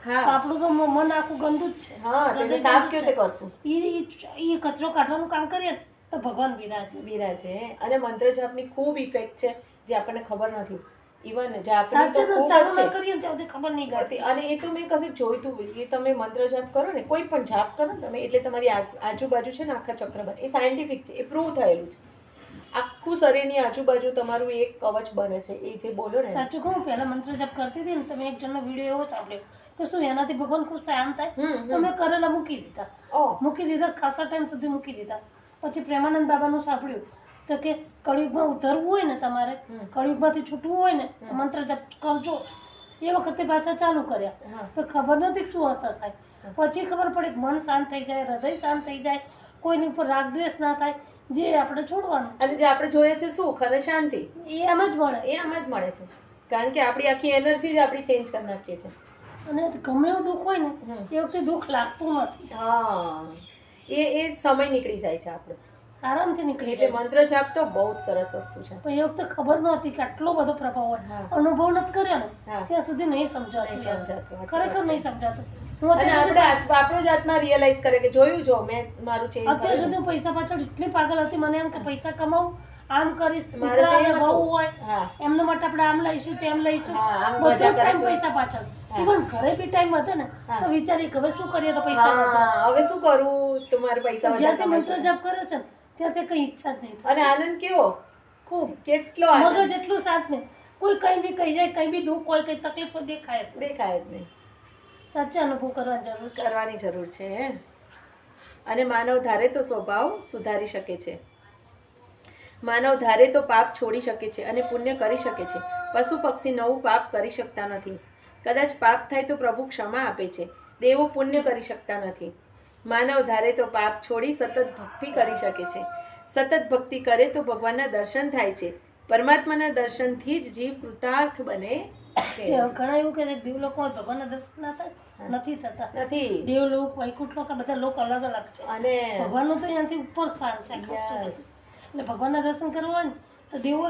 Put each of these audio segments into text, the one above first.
તો આપણું તો મન આખું ગંદુ જ છે. તેને સાફ કેવી રીતે કરશું? એ કચરો કાઢવાનું કામ કરીએ તો ભગવાન બિરાજે. અને મંત્ર જાપની ખૂબ ઇફેક્ટ છે જે આપણને ખબર નથી. ઇવન જે આપણે ખબર નહીં પડતી. અને એ તો મેં કશે જોયું હતું કે તમે મંત્ર જાપ કરો ને, કોઈ પણ જાપ કરો ને તમે, એટલે તમારી આજુબાજુ છે ને આખા ચક્ર બને. એ સાયન્ટિફિક છે, એ પ્રૂવ થયેલું છે. આખું શરીરની આજુબાજુ તમારું એક કવચ બને છે. એ જે બોલો ને, સાચું કહું, પહેલા મંત્ર જાપ કરતી હતી ને, તમે એક જણનો વિડીયો એવો સાંભળ્યો કે શું એનાથી ભગવાન ખુશ થાય, આમ થાય. તો મેં કરેલા મૂકી દીધા ખાસા ટાઈમ સુધી મૂકી દીધા. પછી પ્રેમાનંદ બાબાનું સાંભળ્યું તો કે કળિયુગમાં ઉતરવું હોય ને, તમારે કળિયુગમાંથી છૂટવું હોય ને તો મંત્ર જાપ કરજો. એ વખતે પાછા ચાલુ કર્યા તો ખબર નથી શું અસર થાય. પછી ખબર પડે કે મન શાંત થઈ જાય, હૃદય શાંત થઈ જાય, કોઈની ઉપર રાગ દ્વેષ ના થાય, જે આપણે છોડવાનું. અને જે આપણે જોઈએ છે સુખ અને શાંતિ, એ આમ જ મળે. છે. કારણ કે આપણી આખી એનર્જી જ આપણી ચેન્જ કરી નાખીએ છીએ. અને ગમે એવું દુઃખ હોય ને એ વખતે દુઃખ લાગતું નથી. એ સમય નીકળી જાય છે આપણો, આરામથી નીકળી. એટલે મંત્ર જાપ તો બહુ જ સરસ વસ્તુ છે. પણ એ વખતે ખબર નહોતી કે આટલો બધો પ્રભાવ હોય. અનુભવ નથી કર્યો ને ત્યાં સુધી નહીં સમજાતું. ખરેખર નહીં સમજાતું. આપણો જ આત્મા રિયલાઇઝ કરે કે જોયું, જો મેં મારું ચેન્જ. અત્યાર સુધી પૈસા પાછળ એટલી પાગલ હતી. મને એમ કે પૈસા કમાવું, આમ કરીશ, બહુ હોય એમના માટે આપણે આમ લઈશું, તેમ લઈશું, બધો ટાઈમ પૈસા પાછળ. ઇવન ઘરે બી ટાઈમ વધે ને તો વિચારી હવે શું કરીએ તો પૈસા, હવે શું કરું તો મારે પૈસા. જ્યાંથી મંત્ર જાપ કર્યો છે ત્યાંથી કઈ ઈચ્છા જ નહીં. અને આનંદ કેવો, ખૂબ કેટલો મગજ એટલું શાંત ને, કોઈ કઈ બી કહી જાય, કઈ બી દુઃખ હોય, કઈ તકલીફો દેખાય જ નહીં. સાચે અનુભવ કરવાની જરૂર છે. અને માનવ ધારે તો સ્વભાવ સુધારી શકે છે. માનવ ધારે તો પાપ છોડી શકે છે અને પુણ્ય કરી શકે છે. પશુ પક્ષી નવું પાપ કરી શકતા નથી. કદાચ પાપ થાય તો પ્રભુ ક્ષમા આપે છે. દેવો પુણ્ય કરી શકતા નથી. માનવ ધારે તો પાપ છોડી સતત ભક્તિ કરી શકે છે. સતત ભક્તિ કરે તો ભગવાનના દર્શન થાય છે. પરમાત્માના દર્શનથી જ જીવ કૃતાર્થ બને. ઘણા એવું કે દેવલોક ભગવાનના દર્શન ના થાય, નથી થતા. દેવલોક, વૈકુંઠ લોક, બધા લોક અલગ અલગ છે. અને ભગવાનનું તો અહીંયાથી ઉપર સ્થાન છે. એટલે ભગવાનના દર્શન કરવા હોય ને તો દેવો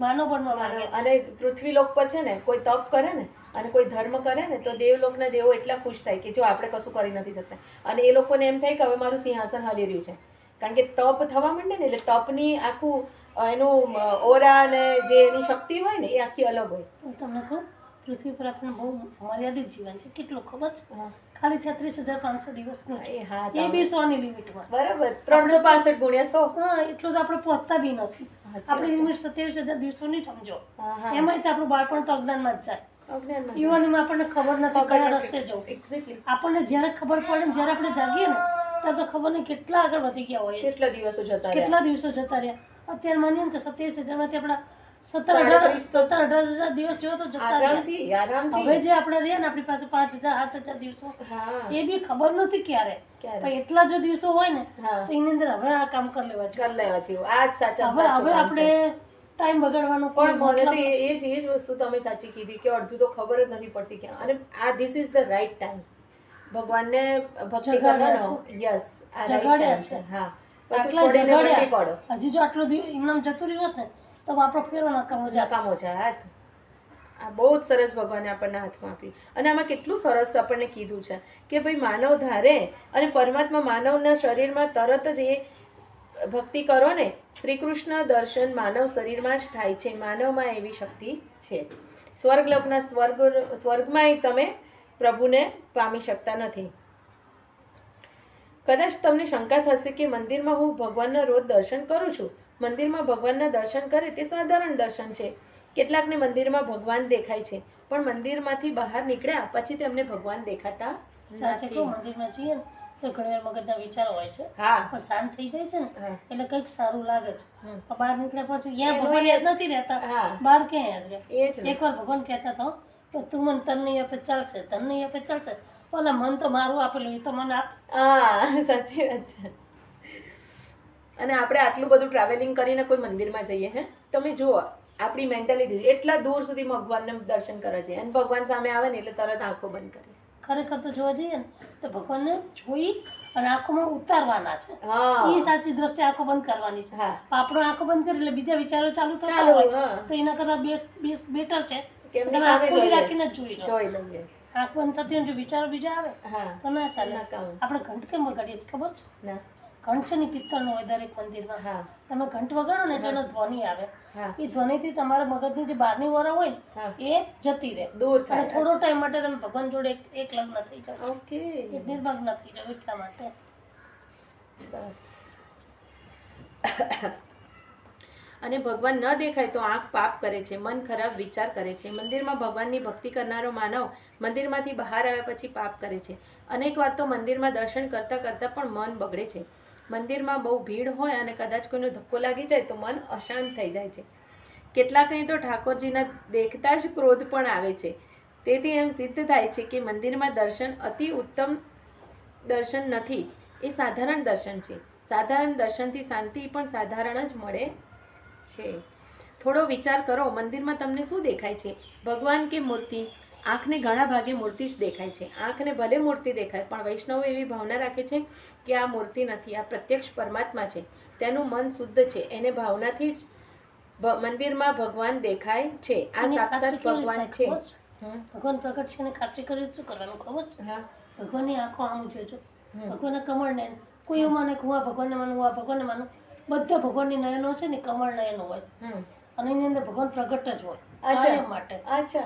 માનવ બનવા માંગે. અને પૃથ્વી લોક પર છે ને કોઈ તપ કરે ને અને કોઈ ધર્મ કરે ને તો દેવલોકના દેવો એટલા ખુશ થાય કે જો આપણે કશું કરી નથી શકતા. અને એ લોકોને એમ થાય કે હવે મારું સિંહાસન હલી રહ્યું છે. કારણ કે તપ થવા માંડે ને એટલે તપની આખું એનું ઓરા અને જે એની શક્તિ હોય ને એ આખી અલગ હોય. તમને કહું, પૃથ્વી પર આપણે બહુ મર્યાદિત જીવન છે. કેટલું ખબર છે? ખાલી 36,500 દિવસનું છે. એ બી 100 ની લિમિટમાં. બરાબર, 365 ગુણ્યા 100. એટલું તો આપણે પહોંચતા બી નથી. આપણી લિમિટ 27,000 દિવસોની સમજો. એમાં તો આપણું બાળપણ તો અજ્ઞાનમાં જ જાય. યુવાનીમાં આપણને ખબર નથી કયા રસ્તે જવું. આપણને જયારે ખબર પડે ને, જયારે આપણે જાગીએ ને ત્યારે તો ખબર નહીં કેટલા આગળ વધી ગયા હોય, કેટલા દિવસો જતા રહ્યા. અત્યારે માનીએ ને તો 27,000 માંથી આપણા 17,000-18,000 દિવસ જેવો તો જતા રહ્યા. હવે જે આપણે રહ્યા ને આપણી પાસે 5,000-7,000 દિવસો, એ બી ખબર નથી ક્યારે. પણ એટલા જો દિવસો હોય ને તો એની અંદર હવે આ કામ કરી લેવા જોઈએ. હવે આપણે ટાઈમ બગાડવાનો પણ મને તો એ જ વસ્તુ તમે સાચી કીધી કે અડધું તો ખબર જ નથી પડતી ક્યાં. અને આ this is the right time ભગવાનને ભક્તિ કરવાનો. યસ, આ જગાડ્યા છે. હા, હજી જો આટલો ઇનામ જતું રહ્યું હોત ને તો આપણો ફેરો નકામો જાય. આ બહુ જ સરસ ભગવાને આપણને હાથમાં આપી. અને આમાં કેટલું સરસ આપણને કીધું છે કે ભાઈ માનવ ધારે અને પરમાત્મા માનવના શરીરમાં તરત જ એ ભક્તિ કરો ને, શ્રી કૃષ્ણ દર્શન માનવ શરીરમાં જ થાય છે. માનવમાં એવી શક્તિ છે. સ્વર્ગલોકના સ્વર્ગમાં તમે પ્રભુને પામી શકતા નથી. કદાચ તમને શંકા થશે કે મંદિરમાં હું ભગવાનના રોજ દર્શન કરું છું. મંદિરમાં ભગવાનના દર્શન કરે તે સાધારણ દર્શન છે. કેટલાકને મંદિરમાં ભગવાન દેખાય છે પણ મંદિરમાંથી બહાર નીકળ્યા પછી તેમને ભગવાન દેખાતા નથી. મંદિરમાં જઈએ ને તો ઘણી વાર મગજના વિચારો હોય છે, પણ શાંત થઈ જાય છે ને એટલે કંઈક સારું લાગે છે. બહાર નીકળ્યા પછી ત્યાં ભગવાન યાદ નથી રહેતા, બહાર ક્યાં યાદ રહે. એકવાર ભગવાન કહેતા હતા તો તું મને તન નહીં આપે ચાલશે, તન નહીં આપે ચાલશે, ઓલા મન તો મારું આપેલું એ તો મને આપ. સાચી વાત છે. અને આપણે આટલું બધું ટ્રાવેલિંગ કરીને કોઈ મંદિરમાં જઈએ, હે તમે જુઓ આપણી મેન્ટાલિટી એટલા દૂર સુધી ભગવાનને દર્શન કરે છે અને ભગવાન સામે આવે ને એટલે તરત આંખો બંધ કરે. ખરેખર તો જોવા જઈએ ને તો ભગવાનને જોઈ અને આંખોમાં ઉતારવાના છે. એ સાચી દ્રષ્ટિ આંખો બંધ કરવાની છે. આપણો આંખો બંધ કરી એટલે બીજા વિચારો ચાલુ થતા હોય તો એના કરતા બેટર છે કે તમે આંખો રાખીને જોઈ લો. આંખ બંધ થતી હોય જો વિચારો બીજા આવે હા તો ના ચાલે. ના કામ. આપણે ઘંટ કેમ વગાડીએ છીએ ખબર છે? ના. ઘંટ છે ને પિત્તળનો હોય દરેક મંદિરમાં. હા તમે ઘંટ વગાડો ને એટલે એનો ધ્વનિ આવે. હા એ ધ્વનિથી તમારા મગજની જે બહારની ઓરા હોય હા ને એ જતી રહે. દૂર અને થાય. થોડો ટાઈમ માટે તમે ભગવાન જોડે એક લગ્ન થઈ જાઓ, ઓકે એક નિર્મગ્ન થઈ જાઓ એટલા માટે. સરસ. અને ભગવાન ન દેખાય તો આંખ પાપ કરે છે, મન ખરાબ વિચાર કરે છે. મંદિરમાં ભગવાનની ભક્તિ કરનારો માનવ મંદિરમાંથી બહાર આવ્યા પછી પાપ કરે છે. અનેક વાર તો મંદિરમાં દર્શન કરતા કરતા પણ મન બગડે છે. મંદિરમાં બહુ ભીડ હોય અને કદાચ કોઈનો ધક્કો લાગી જાય તો મન અશાંત થઈ જાય છે. કેટલાકને તો ઠાકોરજીના દેખતા જ ક્રોધ પણ આવે છે. તેથી એમ સિદ્ધ થાય છે કે મંદિરમાં દર્શન અતિ ઉત્તમ દર્શન નથી, એ સાધારણ દર્શન છે. સાધારણ દર્શનથી શાંતિ પણ સાધારણ જ મળે છે. થોડો વિચાર કરો, મંદિરમાં તમને શું દેખાય છે, ભગવાન કે મૂર્તિ? આંખને ઘણા ભાગે મૂર્તિ જ દેખાય છે. આંખને ભલે મૂર્તિ દેખાય પણ વૈષ્ણવો એવી ભાવના રાખે છે કે આ મૂર્તિ નથી, આ પ્રત્યક્ષ પરમાત્મા છે. તેનું મન શુદ્ધ છે, એને ભાવનાથી જ મંદિરમાં ભગવાન દેખાય છે. આ સાક્ષાત ભગવાન છે. ભગવાન પ્રગટ છે ને ખાતરી કરી શું કરવાનું ખબર છે? ભગવાનની આંખો આમ જોજો, ભગવાનના કમળને કોઈ એવું માને કે હું આ ભગવાનને માનું, હું આ ભગવાનને માનું. બધા ભગવાનની નયનો છે ને કમળ નયનો હોય અને એની અંદર ભગવાન પ્રગટ જ હોય કાયમ માટે.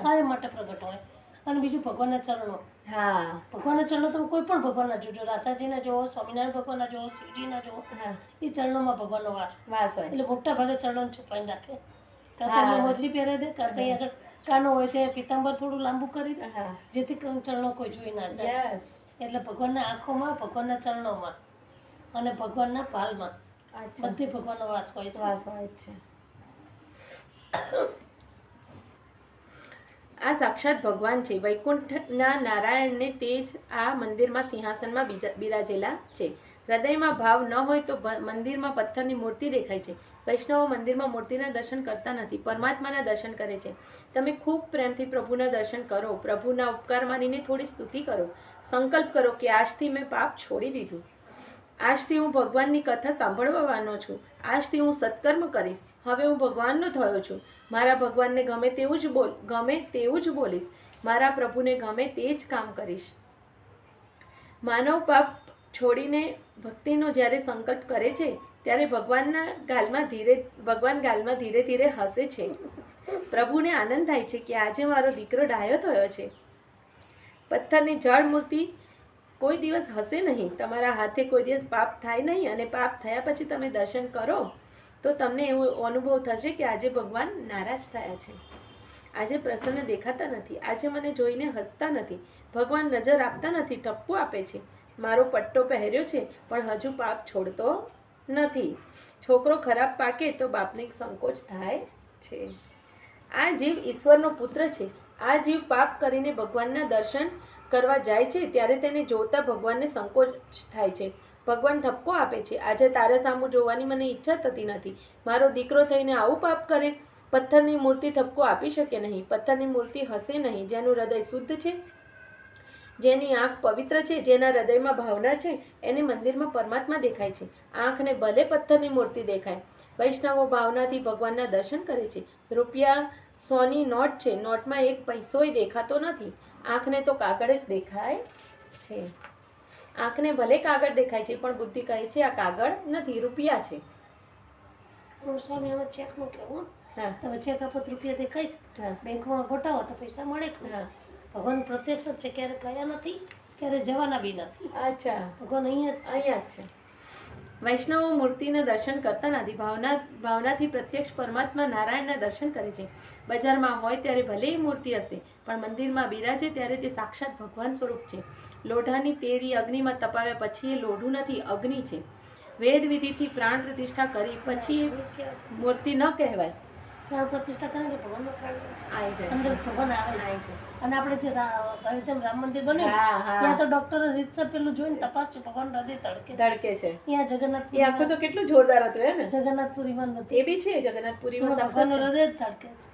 કાયમ માટે પ્રગટ હોય. અને બીજું ભગવાનના ચરણો. ભગવાનના ચરણો તમે કોઈ પણ ભગવાનના જોજો, રાધાજીના જોવો, સ્વામિનારાયણ ભગવાનના જોવો, શિવજીના જોવો, એ ચરણોમાં ભગવાનનો વાસ હોય. એટલે મોટા ભાગે ચરણો છુપાઈને રાખે. કાં મોજડી પહેરે દે, કાં ત્યાં આગળ કાનો હોય ત્યાં પીતાંબર થોડું લાંબુ કરી દે, જેથી ચરણો કોઈ જોઈ ના જાય. એટલે ભગવાનના આંખોમાં, ભગવાનના ચરણોમાં અને ભગવાનના ભાલમાં બધી ભગવાનનો વાસ હોય છે. આ સાક્ષાત ભગવાન છે. વૈકુંઠના નારાયણને તે જ આ મંદિરમાં સિંહાસનમાં બિરાજેલા છે. હૃદયમાં ભાવ ન હોય તો મંદિરમાં પથ્થરની મૂર્તિ દેખાય છે. વૈષ્ણવો મંદિરમાં મૂર્તિના દર્શન કરતા નથી, પરમાત્માના દર્શન કરે છે. તમે ખૂબ પ્રેમથી પ્રભુના દર્શન કરો, પ્રભુના ઉપકાર માનીને થોડી સ્તુતિ કરો. સંકલ્પ કરો કે આજથી મેં પાપ છોડી દીધું, આજથી હું ભગવાનની કથા સાંભળવાનો છું, આજથી હું સત્કર્મ કરીશ, હવે હું ભગવાનનો થયો છું. મારા ભગવાનને ગમે તેવું જ બોલીશ, મારા પ્રભુને ગમે તે જ કામ કરીશ. માનવ પાપ છોડીને ભક્તિનો જ્યારે સંકલ્પ કરે છે ત્યારે ભગવાન ગાલમાં ધીરે ધીરે હસે છે. પ્રભુને આનંદ થાય છે કે આજે મારો દીકરો ડાયો થયો છે. પથ્થરની જળ મૂર્તિ કોઈ દિવસ હશે નહીં. તમારા હાથે કોઈ દિવસ પાપ થાય નહીં, અને પાપ થયા પછી તમે દર્શન કરો તો તમને એવો અનુભવ થશે કે આજે ભગવાન નારાજ થયા છે, આજે પ્રસન્ન દેખાતા નથી, આજે મને જોઈને હસતા નથી, ભગવાન નજર આપતા નથી, ટપકું આપે છે. મારો પટ્ટો પહેર્યો છે પણ હજુ પાપ છોડતો નથી. છોકરો ખરાબ પાકે તો બાપને સંકોચ થાય છે. આ જીવ ઈશ્વરનો પુત્ર છે. આ જીવ પાપ કરીને ભગવાનના દર્શન કરવા જાય છે ત્યારે તેને જોતા ભગવાનને સંકોચ થાય છે. ભગવાન ઠપકો આપે છે, આજે તારા સામું જોવાની મને ઈચ્છા થતી નથી. મારો દીકરો થઈને આવું પાપ કરે. પથ્થરની મૂર્તિ ઠપકો આપી શકે નહીં, પથ્થરની મૂર્તિ હશે નહીં. જેનું હૃદય શુદ્ધ છે, જેની આંખ પવિત્ર છે, જેના હૃદયમાં ભાવના છે, એને મંદિરમાં પરમાત્મા દેખાય છે. આંખને ભલે પથ્થરની મૂર્તિ દેખાય. વૈષ્ણવો ભાવનાથી ભગવાનના દર્શન કરે છે. રૂપિયા 100ની નોટ છે, નોટમાં એક પૈસોય દેખાતો નથી. આંખને તો કાગળ જ દેખાય છે. આંખને ભલે કાગળ દેખાય છે પણ બુદ્ધિ કહે છે આ કાગળ નથી, રૂપિયા છે. સ્વામી અમે ચેક નું કેવું, તમે ચેક આપો રૂપિયા દેખાય છે, બેંકમાં ગોટાવો તો પૈસા મળે. ભગવાન પ્રત્યક્ષ જ છે, ક્યારે ગયા નથી, ક્યારે જવાના બી નથી. ભગવાન અહીંયા જ છે. વૈષ્ણવો મૂર્તિના દર્શન કરતા નથી, ભાવનાથી પ્રત્યક્ષ પરમાત્મા નારાયણના દર્શન કરે છે. બજારમાં હોય ત્યારે ભલે એ મૂર્તિ હશે પણ મંદિરમાં બિરાજે ત્યારે તે સાક્ષાત ભગવાન સ્વરૂપ છે. લોઢાની તેરી અગ્નિમાં તપાવ્યા પછી એ લોઢું નથી, અગ્નિ છે. વેદ વિધિથી પ્રાણ પ્રતિષ્ઠા કરી પછી મૂર્તિ ન કહેવાય. પ્રાણ પ્રતિષ્ઠા કરે ભગવાનનો પ્રાણ અંદર ભગવાન આવે છે. અને આપણે જે રામ મંદિર બન્યું ત્યાં તો ડોક્ટર રીતસર પેલું જોઈને તપાસ છે, ભગવાન હૃદય ધડકે છે. ત્યાં જગન્નાથ એ આખું તો કેટલું જોરદાર હતું ને. જગન્નાથપુરીમાં નથી, એ બી છે જગન્નાથપુરીમાં ભગવાન હૃદય જ ધડકે છે.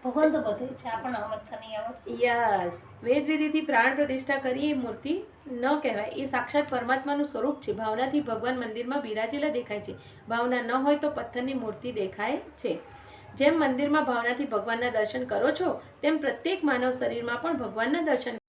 ભગવાન તો બધે છે, આપણને સમજતા નહીં આવડતું. યસ, વેદ વિધિથી પ્રાણ પ્રતિષ્ઠા કરી એ મૂર્તિ ન કહેવાય, એ સાક્ષાત પરમાત્માનું સ્વરૂપ છે. ભાવનાથી ભગવાન મંદિરમાં બિરાજેલા દેખાય છે. ભાવના ન હોય તો પથ્થરની મૂર્તિ દેખાય છે. જેમ મંદિરમાં ભાવનાથી ભગવાનના દર્શન કરો છો તેમ પ્રત્યેક માનવ શરીરમાં પણ ભગવાનના દર્શન